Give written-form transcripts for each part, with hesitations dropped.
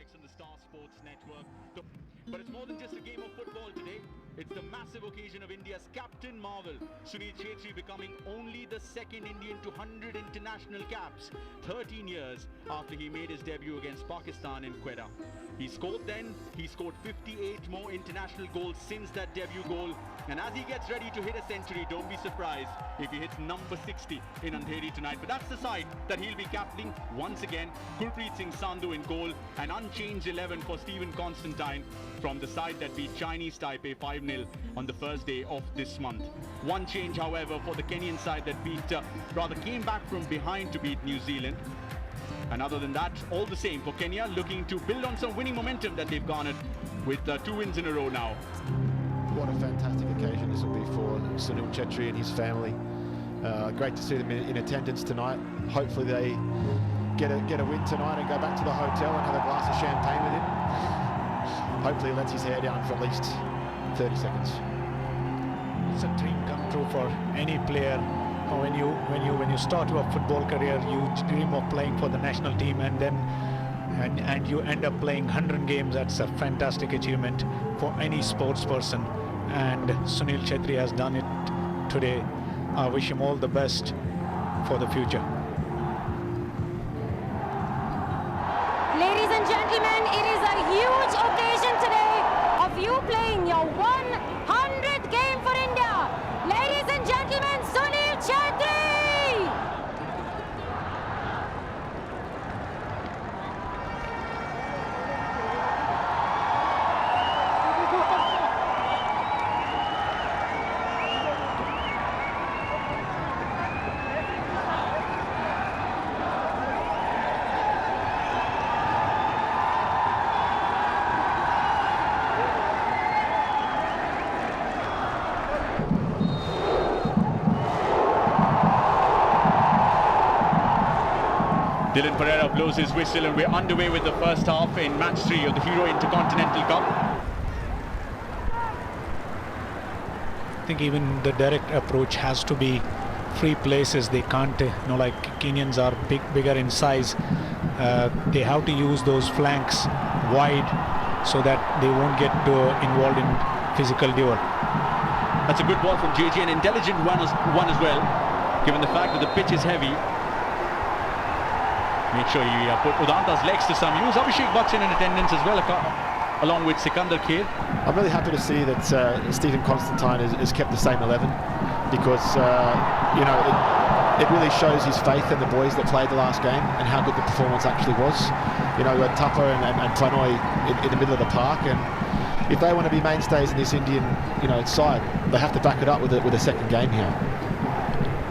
highlights on the Star Sports Network. But it's more than just a game of football today. It's the massive occasion of India's Captain Marvel, Sunit Chhetri, becoming only the second Indian to 100 international caps, 13 years after he made his debut against Pakistan in Qatar. He scored then, he scored 58 more international goals since that debut goal. And as he gets ready to hit a century, don't be surprised if he hits number 60 in Andheri tonight. But that's the side that he'll be captaining once again. Gurpreet Singh Sandhu in goal, an unchanged 11 for Stephen Constantine from the side that beat Chinese Taipei 5-0 on the first day of this month. One change, however, for the Kenyan side that came back from behind to beat New Zealand. And other than that, all the same for Kenya, looking to build on some winning momentum that they've garnered with 2 wins in a row now. What a fantastic occasion this will be for Sunil Chhetri and his family. Great to see them in attendance tonight. Hopefully they get a win tonight and go back to the hotel and have a glass of champagne with him. Hopefully he lets his hair down for at least 30 seconds. It's a dream come true for any player. When you start your football career, you dream of playing for the national team, and then and you end up playing 100 games. That's a fantastic achievement for any sports person, and Sunil Chhetri has done it today. I wish him all the best for the future. Ladies and gentlemen, it is a huge occasion today of you playing your 100th game for India. Ladies and gentlemen, Sunil Chhetri! Dylan Pereira blows his whistle and we're underway with the first half in match 3 of the Hero Intercontinental Cup. I think even the direct approach has to be free places. They can't, like Kenyans are bigger in size. They have to use those flanks wide so that they won't get involved in physical duel. That's a good ball from JJ, an intelligent one as well, given the fact that the pitch is heavy. Make sure you put Udanta's legs to some use. Abhishek Bucks in attendance as well, along with Sikandar Kher. I'm really happy to see that Stephen Constantine has kept the same 11, because it really shows his faith in the boys that played the last game and how good the performance actually was. We had Tapa and Pranoy in the middle of the park, and if they want to be mainstays in this Indian side, they have to back it up with a second game here.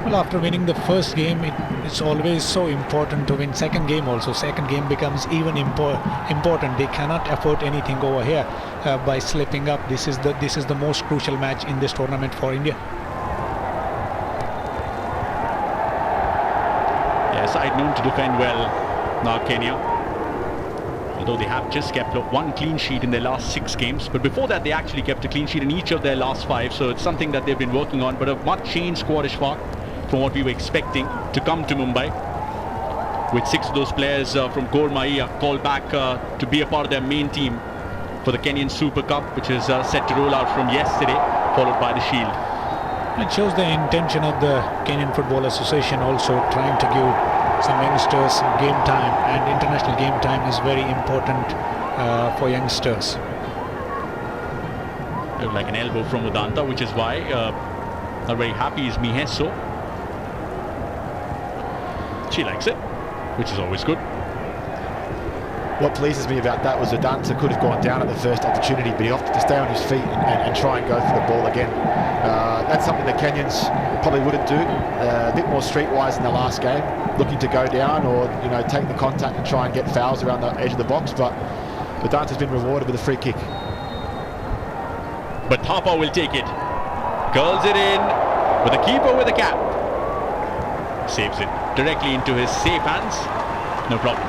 Well, after winning the first game, it's always so important to win second game also. Second game becomes even important. They cannot afford anything over here by slipping up. This is the most crucial match in this tournament for India. Yeah, side known to defend well now, Kenya. Although they have just kept 1 clean sheet in their last 6 games. But before that, they actually kept a clean sheet in each of their last 5. So it's something that they've been working on. But a much changed squadish far from what we were expecting to come to Mumbai, with 6 of those players from Gor Mahia called back to be a part of their main team for the Kenyan Super Cup, which is set to roll out from yesterday, followed by the Shield. It shows the intention of the Kenyan Football Association also trying to give some youngsters game time, and international game time is very important for youngsters. Looked like an elbow from Udanta, which is why not very happy is Miheso. She likes it, which is always good. What pleases me about that was Udanta could have gone down at the first opportunity, but he opted to stay on his feet and try and go for the ball again. That's something the Kenyans probably wouldn't do. A bit more streetwise in the last game, looking to go down or take the contact and try and get fouls around the edge of the box. But Udanta's been rewarded with a free kick. But Thapa will take it, curls it in with the keeper with a cap, saves it directly into his safe hands. No problem.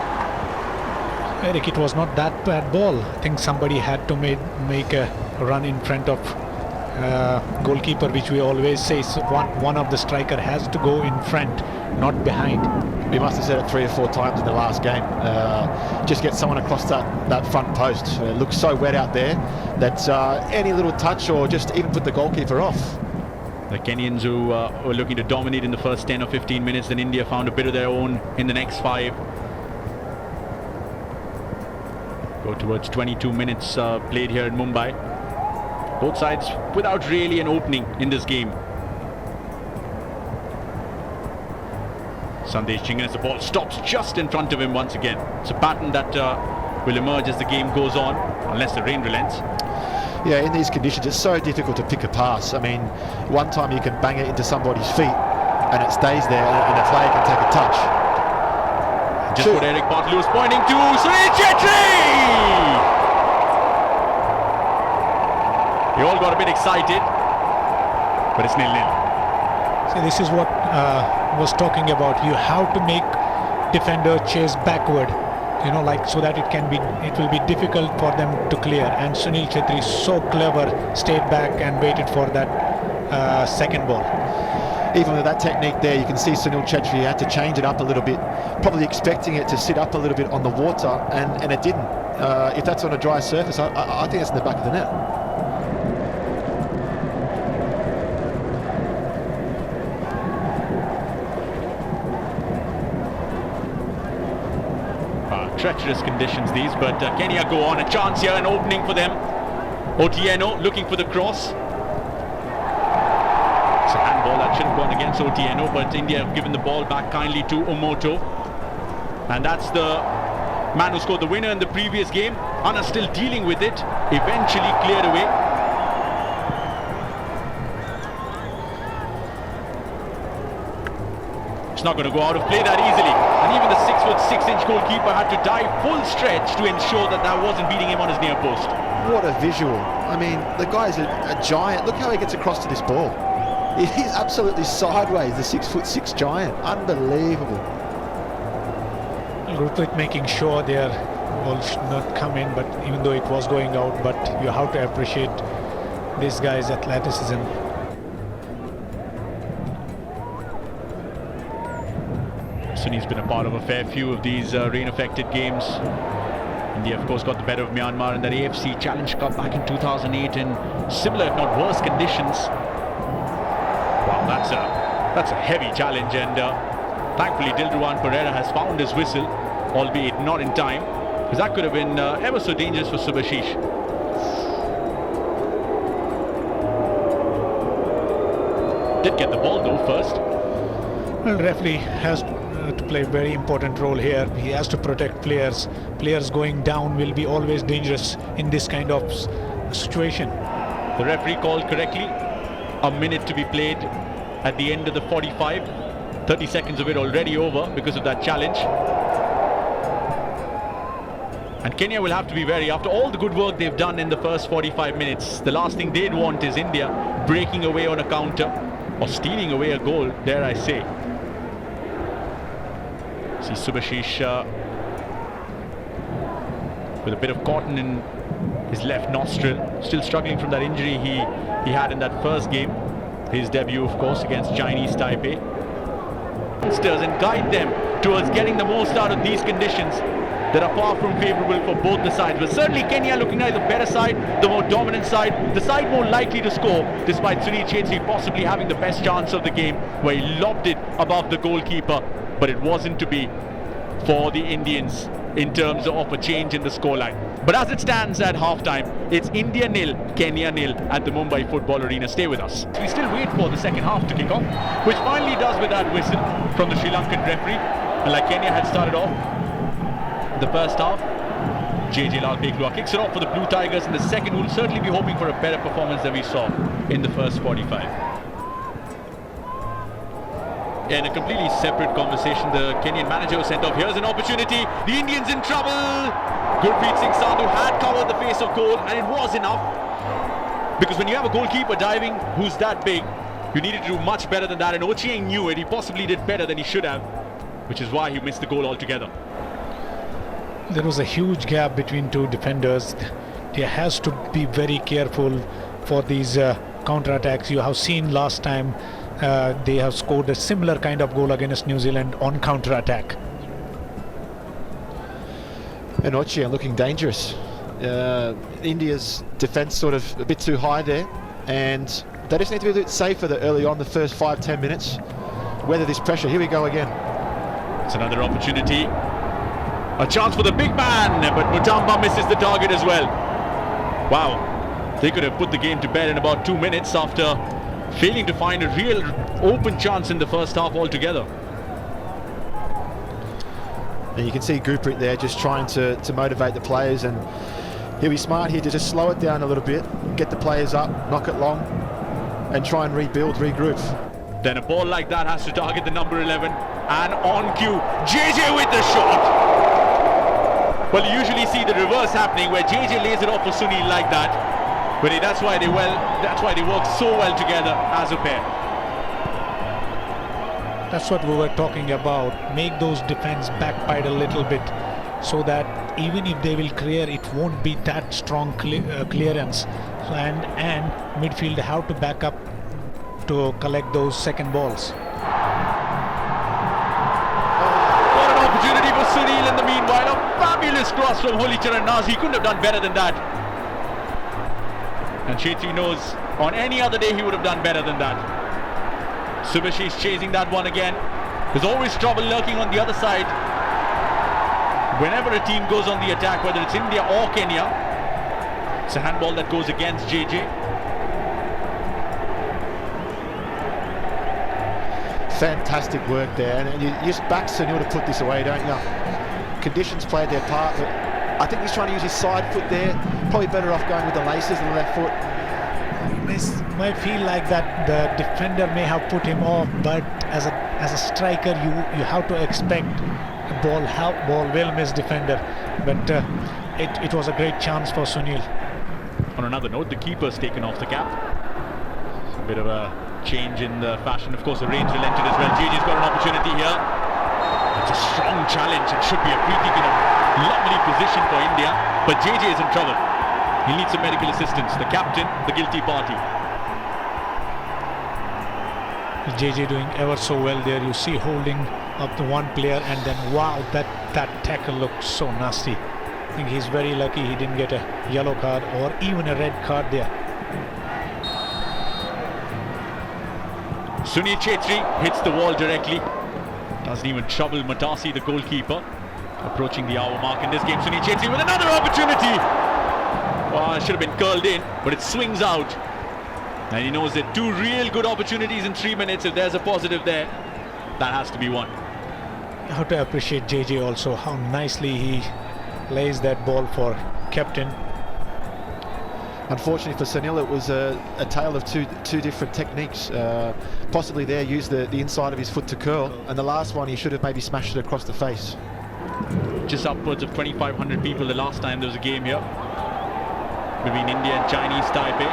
Eric, it was not that bad ball. I think somebody had to make a run in front of goalkeeper, which we always say one of the striker has to go in front, not behind. we must have said it 3 or 4 times in the last game. Just get someone across that front post. It looks so wet out there that any little touch or just even put the goalkeeper off. The Kenyans who were looking to dominate in the first 10 or 15 minutes, then India found a bit of their own in the next 5. Go towards 22 minutes played here in Mumbai. Both sides without really an opening in this game. Sandesh Chingan, as the ball stops just in front of him once again. It's a pattern that will emerge as the game goes on, unless the rain relents. Yeah, in these conditions, it's so difficult to pick a pass. I mean, one time you can bang it into somebody's feet and it stays there and the player can take a touch. Just what Eric Bartley was pointing to, Sunit Chhetri! You all got a bit excited, but it's 0-0. See, this is what was talking about. You have to make defender chase backward, you know, like so that it will be difficult for them to clear. And Sunil Chhetri, so clever, stayed back and waited for that second ball. Even with that technique there, you can see Sunil Chhetri had to change it up a little bit, probably expecting it to sit up a little bit on the water, and it didn't. If that's on a dry surface, I think it's in the back of the net. Treacherous conditions these, but Kenya go on. A chance here, an opening for them. Otieno looking for the cross. It's a handball that should have gone against Otieno, but India have given the ball back kindly to Omoto. And that's the man who scored the winner in the previous game. Anna still dealing with it, eventually cleared away. It's not going to go out of play that easily. And even the 6'6" goalkeeper had to dive full stretch to ensure that wasn't beating him on his near post. What a visual. I mean, the guy's a giant. Look how he gets across to this ball. He's absolutely sideways, the 6'6" giant. Unbelievable. Gurpreet making sure their ball should not come in, but even though it was going out, but you have to appreciate this guy's athleticism. Sunil's been a part of a fair few of these rain-affected games. India, of course, got the better of Myanmar in that AFC Challenge Cup back in 2008 in similar, if not worse, conditions. Wow, that's a heavy challenge, and thankfully Dilruwan Pereira has found his whistle, albeit not in time, because that could have been ever so dangerous for Subhashish. Did get the ball though first. Well, referee has to play a very important role here. He has to protect players. Players going down will be always dangerous in this kind of situation. The referee called correctly. A minute to be played at the end of the 45. 30 seconds of it already over because of that challenge. And Kenya will have to be wary. After all the good work they've done in the first 45 minutes, the last thing they'd want is India breaking away on a counter or stealing away a goal, dare I say. See Subhashish with a bit of cotton in his left nostril, still struggling from that injury he had in that first game, his debut of course against Chinese Taipei. And guide them towards getting the most out of these conditions that are far from favourable for both the sides. But certainly Kenya looking like the better side, the more dominant side, the side more likely to score, despite Sunit Chhetri possibly having the best chance of the game where he lobbed it above the goalkeeper, but it wasn't to be for the Indians in terms of a change in the scoreline. But as it stands at half-time, it's India 0, Kenya 0 at the Mumbai Football Arena. Stay with us. We still wait for the second half to kick off, which finally does with that whistle from the Sri Lankan referee. And like Kenya had started off the first half, JJ Lal Peklua kicks it off for the Blue Tigers in the second. We'll certainly be hoping for a better performance than we saw in the first 45. In a completely separate conversation, the Kenyan manager was sent off. Here's an opportunity. The Indians in trouble. Gurpreet Singh Sandhu had covered the face of goal, and it was enough. Because when you have a goalkeeper diving who's that big, you needed to do much better than that. And Ochieng knew it. He possibly did better than he should have, which is why he missed the goal altogether. There was a huge gap between two defenders. He has to be very careful for these counter-attacks. You have seen last time they have scored a similar kind of goal against New Zealand on counter-attack. And Ochia looking dangerous. India's defence sort of a bit too high there, and they just need to be a bit safer early on, the first 5-10 minutes. Weather this pressure. Here we go again. It's another opportunity. A chance for the big man, but Mutamba misses the target as well. Wow, they could have put the game to bed in about 2 minutes after failing to find a real open chance in the first half altogether. And you can see Gurpreet there just trying to motivate the players, and he'll be smart here to just slow it down a little bit, get the players up, knock it long, and try and rebuild, regroup. Then a ball like that has to target the number 11, and on cue, JJ with the shot. Well, you usually see the reverse happening where JJ lays it off for Sunil like that, but that's why they work so well together as a pair. That's what we were talking about. Make those defense backbite a little bit, so that even if they will clear, it won't be that strong clearance. So, and midfield have to back up to collect those second balls. What an opportunity for Sunil in the meanwhile. A fabulous cross from Holicharan Naz. He couldn't have done better than that. And Chhetri knows on any other day he would have done better than that. Subhashish chasing that one again. There's always trouble lurking on the other side. Whenever a team goes on the attack, whether it's India or Kenya, it's a handball that goes against JJ. Fantastic work there, and you just back Sunil to put this away, don't you? Conditions played their part, but I think he's trying to use his side foot there. Probably better off going with the laces than the left foot. It might feel like that the defender may have put him off, but as a striker, you have to expect a ball will miss defender. But it was a great chance for Sunil. On another note, the keeper's taken off the cap. A bit of a change in the fashion. Of course, the range relented as well. JJ's got an opportunity here. It's a strong challenge. It should be a free kick in a lovely position for India, but JJ is in trouble. He needs some medical assistance. The captain, the guilty party. JJ doing ever so well there. You see holding up the one player, and then wow, that tackle looked so nasty. I think he's very lucky he didn't get a yellow card or even a red card there. Sunit Chhetri hits the wall directly. Doesn't even trouble Matasi, the goalkeeper. Approaching the hour mark in this game. Sunit Chhetri with another opportunity. Oh, it should have been curled in, but it swings out. And he knows that two real good opportunities in 3 minutes. If there's a positive there, that has to be one. You have to appreciate JJ also, how nicely he lays that ball for captain. Unfortunately for Sunil, it was a tale of two different techniques. Possibly there used the inside of his foot to curl, and the last one he should have maybe smashed it across the face. Just upwards of 2,500 people the last time there was a game here between India and Chinese Taipei.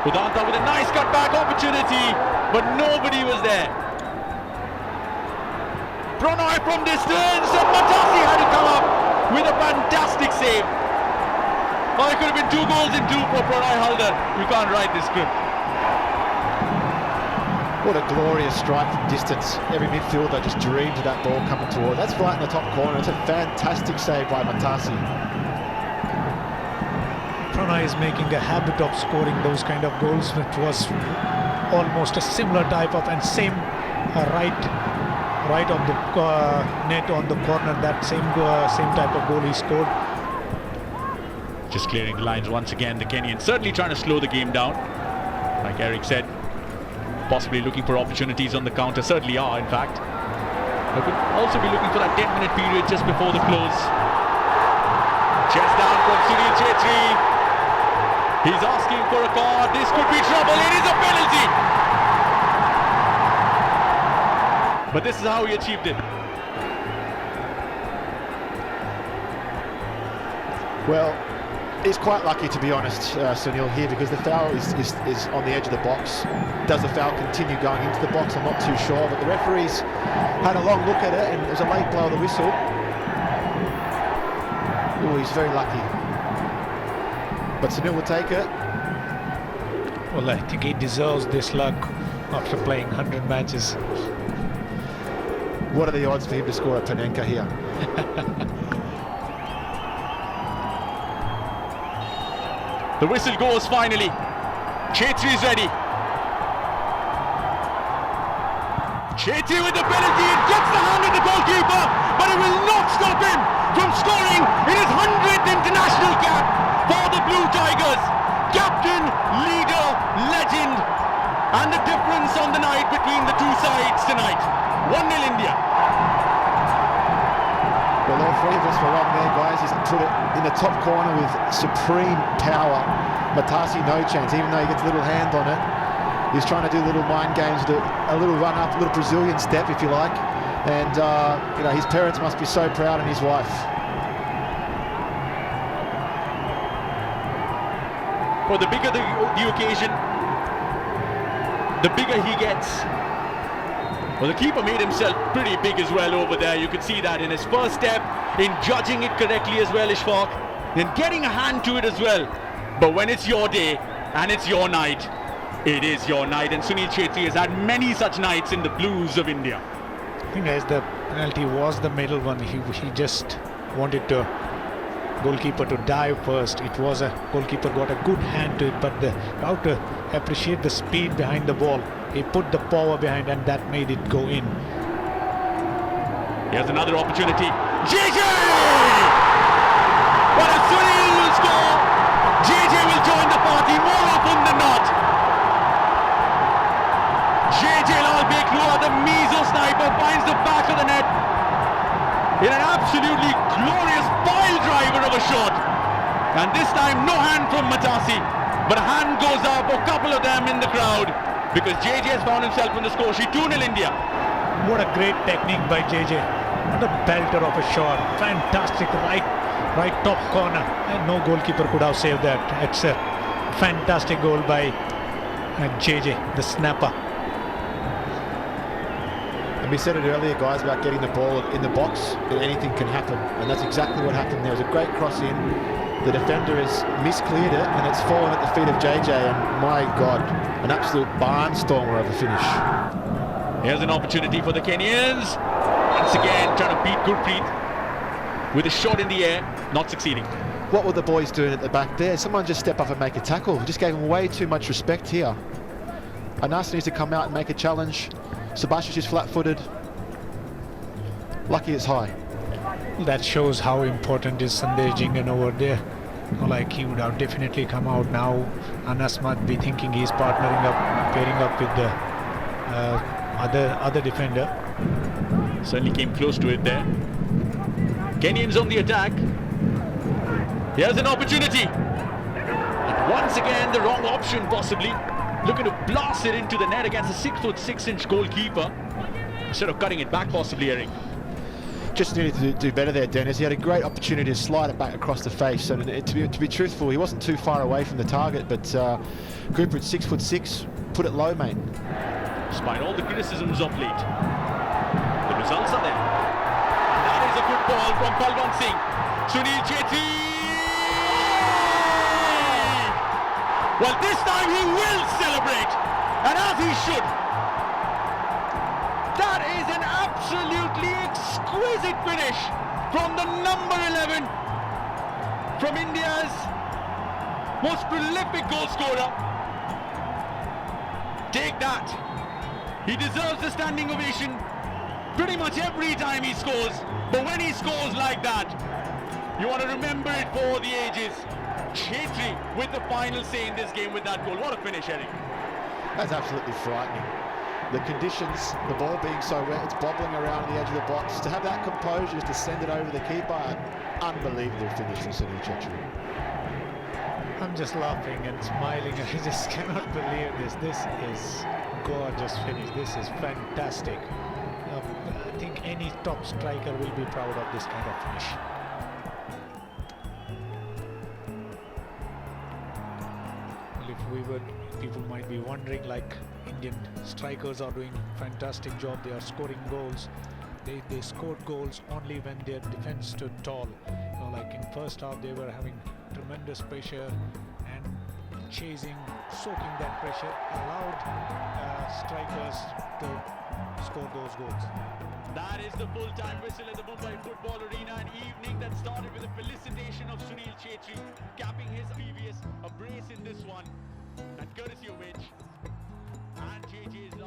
Udanta with a nice cutback opportunity, but nobody was there. Pranay from distance, and Matasi had to come up with a fantastic save. Oh, it could have been 2 goals in 2 for Pranay Haldar. You can't write this script. What a glorious strike from distance. Every midfielder just dreamed of that ball coming toward. That's right in the top corner. It's a fantastic save by Matasi. Pranay is making a habit of scoring those kind of goals. It was almost a similar type of, and same right of the net on the corner. That same type of goal he scored. Just clearing the lines once again, the Kenyans certainly trying to slow the game down. Like Eric said, possibly looking for opportunities on the counter, certainly are in fact. They could also be looking for that 10-minute period just before the close. Chest down from Sunit Chhetri. He's asking for a card. This could be trouble. It is a penalty. But this is how he achieved it. Well, he's quite lucky, to be honest, Sunil, here, because the foul is on the edge of the box. Does the foul continue going into the box? I'm not too sure, but the referees had a long look at it, and it was a late blow of the whistle. Oh, he's very lucky. But Sunil will take it. Well, I think he deserves this luck. after playing 100 matches. What are the odds for him to score a Panenka here? The whistle goes finally. Chhetri is ready. Chhetri with the penalty. It gets the hand of the goalkeeper, but it will not stop him from scoring in his 100th international cap for the Blue Tigers. Captain, leader, legend, and the difference on the night between the two sides tonight. 1-0 India. Well, all three of us were wrong there, guys. He's put it in the top corner with supreme power. Matasi, no chance, even though he gets a little hand on it. He's trying to do little mind games, a little run up, a little Brazilian step, if you like. And, you know, his parents must be so proud, and his wife. Well, the bigger the occasion, the bigger he gets. Well, the keeper made himself pretty big as well over there. You could see that in his first step, in judging it correctly as well, Ishfaq, then getting a hand to it as well. But when it's your day and it's your night, it is your night. And Sunit Chhetri has had many such nights in the Blues of India. I think as the penalty was the middle one, he just wanted the goalkeeper to dive first. It was a goalkeeper got a good hand to it, but the how to appreciate the speed behind the ball. He put the power behind, and that made it go in. Here's another opportunity. JJ! Well, if Sunil will score, JJ will join the party more often than not. JJ Lalbeklua, the meso sniper, finds the back of the net in an absolutely glorious pile driver of a shot. And this time, no hand from Matasi, but a hand goes up, a couple of them in the crowd, because JJ has found himself on the score sheet. 2-0 India. What a great technique by JJ. What a belter of a shot. Fantastic right top corner. And no goalkeeper could have saved that. It's a fantastic goal by JJ, the snapper. And we said it earlier, guys, about getting the ball in the box, and anything can happen. And that's exactly what happened there. It was a great cross in. The defender has miscleared it, and it's fallen at the feet of JJ. And my God, an absolute barnstormer of a finish. Here's an opportunity for the Kenyans. Once again, trying to beat Gurpreet with a shot in the air, not succeeding. What were the boys doing at the back there? Someone just step up and make a tackle. Just gave him way too much respect here. Anas needs to come out and make a challenge. Sebastian is flat-footed. Lucky it's high. That shows how important is Sandesh Jingan over there. Like, he would have definitely come out now. Anas might be thinking he's partnering up, pairing up with the other defender. Certainly came close to it there. Kenyans on the attack. Here's an opportunity. And once again, the wrong option possibly. Looking to blast it into the net against a 6'6" goalkeeper. Instead of cutting it back possibly, Eric. Just needed to do better there, Dennis. He had a great opportunity to slide it back across the face. And to be truthful, he wasn't too far away from the target, but Cooper at 6'6", put it low, mate. Despite all the criticisms of late, the results are there. And that is a good ball from Palwan Singh. Sunil Chhetri! Well, this time he will celebrate, and as he should. That is an absolutely exquisite finish from the number 11, from India's most prolific goal scorer. Take that. He deserves a standing ovation pretty much every time he scores, but when he scores like that, you want to remember it for the ages. Chhetri with the final say in this game with that goal. What a finish, Eric. That's absolutely frightening. The conditions, the ball being so wet, it's bobbling around the edge of the box. To have that composure, to send it over the keeper, unbelievable finish from Sunit Chhetri. I'm just laughing and smiling. I just cannot believe this. This is gorgeous finish. This is fantastic. I think any top striker will be proud of this kind of finish. Well, people might be wondering, like, Indian strikers are doing fantastic job. They are scoring goals. They scored goals only when their defense stood tall. Like in first half, they were having tremendous pressure, and chasing, soaking that pressure, allowed strikers to score those goals. That is the full-time whistle at the Mumbai Football Arena, an evening that started with a felicitation of Sunil Chhetri, capping his previous a brace in this one, and courtesy of which, and JJ is